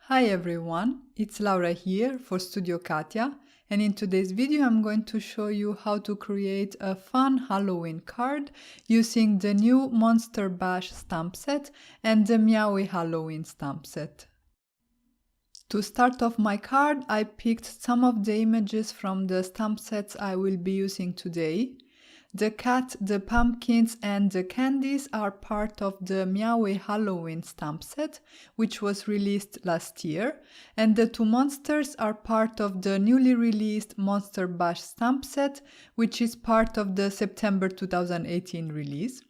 Hi everyone, it's Laura here for Studio Katia, and in today's video I'm going to show you how to create a fun Halloween card using the new Monster Bash stamp set and the Meowie Halloween stamp set. To start off my card, I picked some of the images from the stamp sets I will be using today. The cat, the pumpkins and the candies are part of the Meowie Halloween stamp set, which was released last year, and the two monsters are part of the newly released Monster Bash stamp set, which is part of the September 2018 release.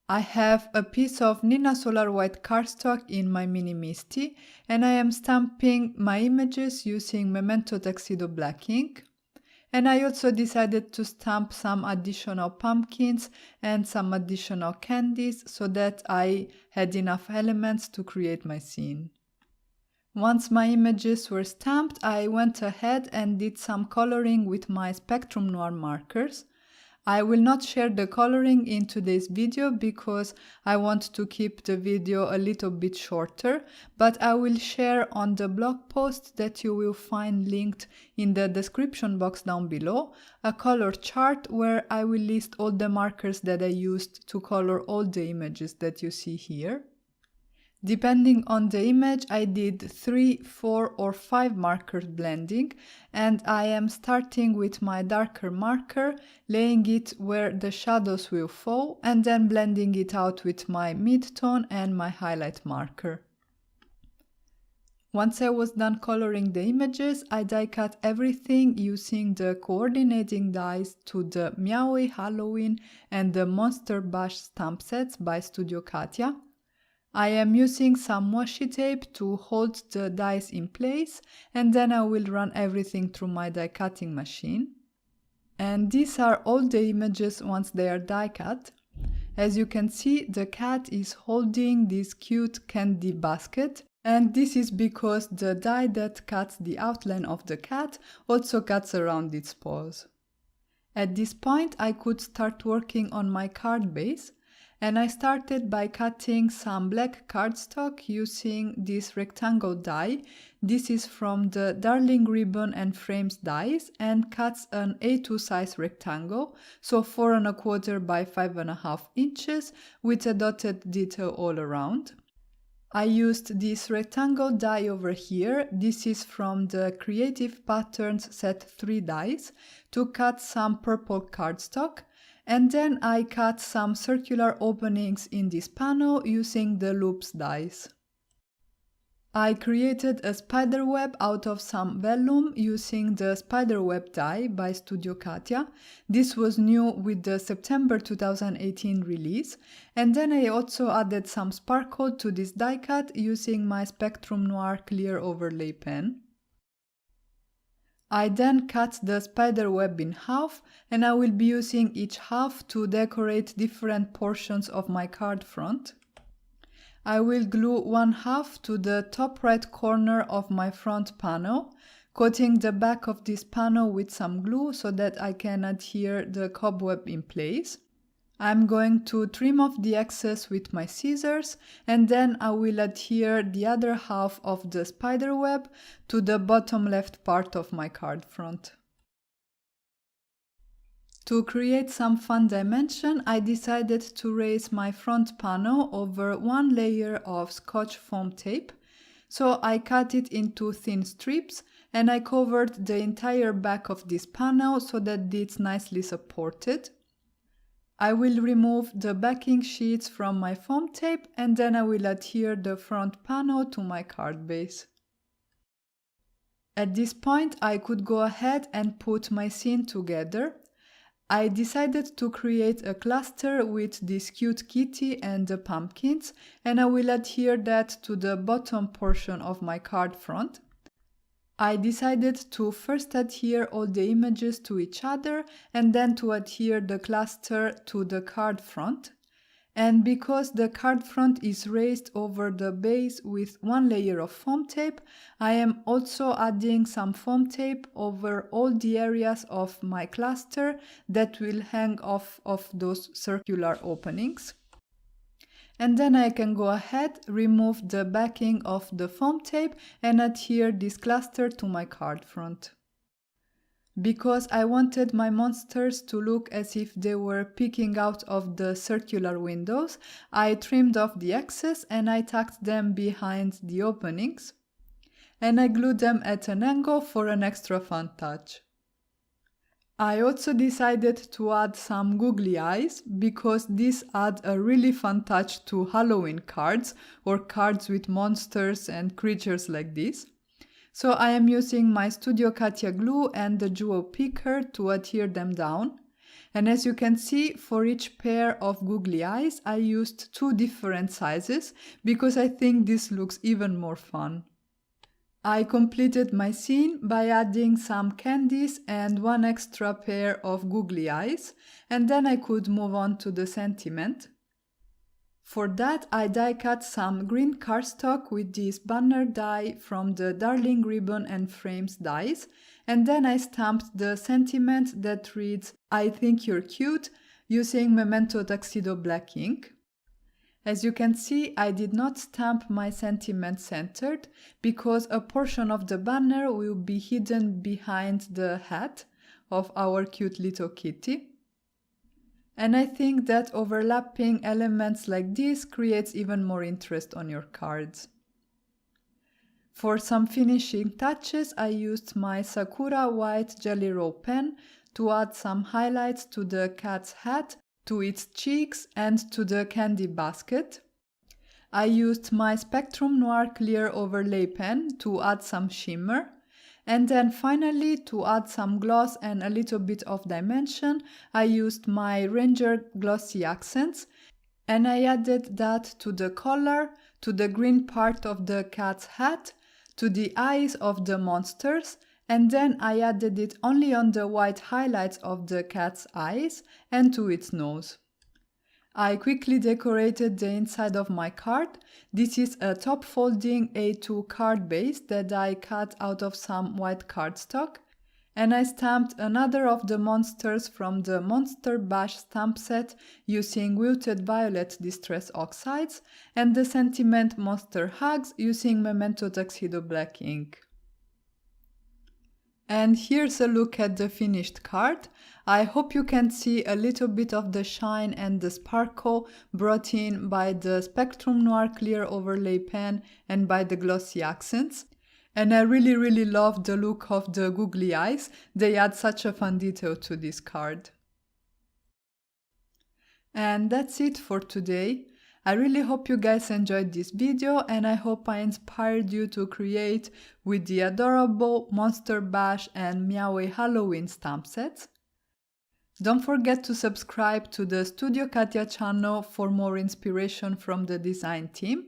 I have a piece of Nina Solar White cardstock in my Mini Misty, and I am stamping my images using Memento Tuxedo Black ink. And I also decided to stamp some additional pumpkins and some additional candies so that I had enough elements to create my scene. Once my images were stamped, I went ahead and did some coloring with my Spectrum Noir markers. I will not share the coloring in today's video because I want to keep the video a little bit shorter, but I will share on the blog post that you will find linked in the description box down below a color chart where I will list all the markers that I used to color all the images that you see here. Depending on the image, I did 3, 4 or 5 markers blending, and I am starting with my darker marker, laying it where the shadows will fall, and then blending it out with my mid-tone and my highlight marker. Once I was done coloring the images, I die cut everything using the coordinating dies to the Meowie Halloween and the Monster Bash stamp sets by Studio Katia. I am using some washi tape to hold the dies in place, and then I will run everything through my die cutting machine. And these are all the images once they are die cut. As you can see, the cat is holding this cute candy basket, and this is because the die that cuts the outline of the cat also cuts around its paws. At this point, I could start working on my card base. And I started by cutting some black cardstock using this rectangle die. This is from the Darling Ribbon and Frames dies and cuts an A2 size rectangle, so 4 1/4 by 5.5 inches with a dotted detail all around. I used this rectangle die over here, this is from the Creative Patterns set 3 dies, to cut some purple cardstock. And then I cut some circular openings in this panel using the loops dies. I created a spider web out of some vellum using the spider web die by Studio Katia. This was new with the September 2018 release. And then I also added some sparkle to this die cut using my Spectrum Noir clear overlay pen. I then cut the spider web in half, and I will be using each half to decorate different portions of my card front. I will glue one half to the top right corner of my front panel, coating the back of this panel with some glue so that I can adhere the cobweb in place. I'm going to trim off the excess with my scissors, and then I will adhere the other half of the spider web to the bottom left part of my card front. To create some fun dimension, I decided to raise my front panel over one layer of Scotch foam tape. So I cut it into thin strips, and I covered the entire back of this panel so that it's nicely supported. I will remove the backing sheets from my foam tape, and then I will adhere the front panel to my card base. At this point, I could go ahead and put my scene together. I decided to create a cluster with this cute kitty and the pumpkins, and I will adhere that to the bottom portion of my card front. I decided to first adhere all the images to each other and then to adhere the cluster to the card front. And because the card front is raised over the base with one layer of foam tape, I am also adding some foam tape over all the areas of my cluster that will hang off of those circular openings. And then I can go ahead, remove the backing of the foam tape and adhere this cluster to my card front. Because I wanted my monsters to look as if they were peeking out of the circular windows, I trimmed off the excess and I tucked them behind the openings. And I glued them at an angle for an extra fun touch. I also decided to add some googly eyes because these add a really fun touch to Halloween cards or cards with monsters and creatures like this. So I am using my Studio Katia glue and the jewel picker to adhere them down. And as you can see, for each pair of googly eyes, I used 2 different sizes because I think this looks even more fun. I completed my scene by adding some candies and 1 extra pair of googly eyes, and then I could move on to the sentiment. For that, I die cut some green cardstock with this banner die from the Darling Ribbon and Frames dies, and then I stamped the sentiment that reads, "I think you're cute," using Memento Tuxedo black ink. As you can see, I did not stamp my sentiment centered because a portion of the banner will be hidden behind the hat of our cute little kitty. And I think that overlapping elements like this creates even more interest on your cards. For some finishing touches, I used my Sakura white Jelly Roll pen to add some highlights to the cat's hat, to its cheeks, and to the candy basket. I used my Spectrum Noir clear overlay pen to add some shimmer. And then finally, to add some gloss and a little bit of dimension, I used my Ranger Glossy Accents, and I added that to the collar, to the green part of the cat's hat, to the eyes of the monsters, and then I added it only on the white highlights of the cat's eyes and to its nose. I quickly decorated the inside of my card. This is a top folding A2 card base that I cut out of some white cardstock, and I stamped another of the monsters from the Monster Bash stamp set using Wilted Violet Distress Oxides and the Sentiment Monster Hugs using Memento Tuxedo black ink. And here's a look at the finished card. I hope you can see a little bit of the shine and the sparkle brought in by the Spectrum Noir clear overlay pen and by the glossy accents. And I really love the look of the googly eyes. They add such a fun detail to this card. And that's it for today. I really hope you guys enjoyed this video and I hope I inspired you to create with the adorable Monster Bash and Meowee Halloween stamp sets. Don't forget to subscribe to the Studio Katia channel for more inspiration from the design team.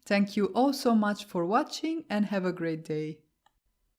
Thank you all so much for watching and have a great day.